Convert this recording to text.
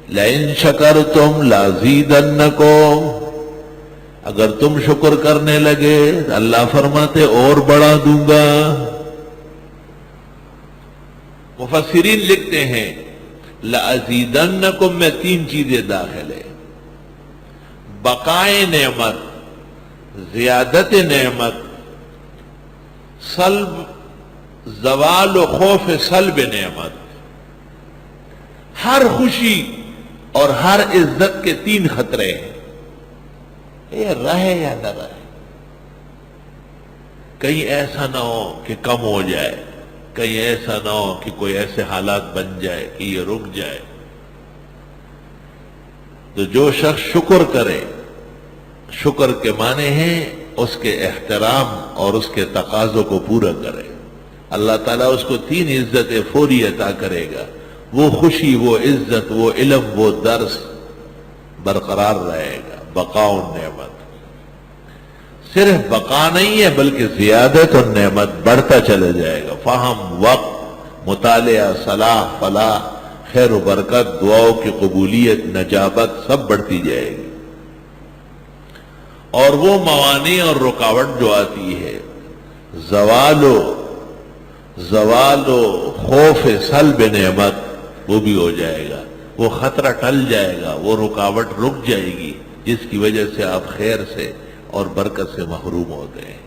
لئن شکرتم لازیدنکم، اگر تم شکر کرنے لگے اللہ فرماتے اور بڑھا دوں گا۔ مفسرین لکھتے ہیں لازیدنکم میں تین چیزیں داخل ہیں: بقائے نعمت، زیادت نعمت، سلب زوال و خوف سلب نعمت۔ ہر خوشی اور ہر عزت کے تین خطرے ہیں، یہ رہے یا نہ رہے۔ کہیں ایسا نہ ہو کہ کم ہو جائے، کہیں ایسا نہ ہو کہ کوئی ایسے حالات بن جائے کہ یہ رک جائے۔ تو جو شخص شکر کرے، شکر کے معنی ہیں اس کے احترام اور اس کے تقاضوں کو پورا کرے، اللہ تعالیٰ اس کو تین عزتیں فوری عطا کرے گا۔ وہ خوشی، وہ عزت، وہ علم، وہ درس برقرار رہے گا۔ بقاء النعمت، صرف بقا نہیں ہے بلکہ زیادت النعمت، بڑھتا چلا جائے گا۔ فہم، وقت، مطالعہ، صلاح، فلاح، خیر و برکت، دعاؤں کی قبولیت، نجابت سب بڑھتی جائے گی۔ اور وہ موانع اور رکاوٹ جو آتی ہے، زوال و خوف سلب نعمت، وہ بھی ہو جائے گا۔ وہ خطرہ ٹل جائے گا، وہ رکاوٹ رک جائے گی، جس کی وجہ سے آپ خیر سے اور برکت سے محروم ہوتے ہیں۔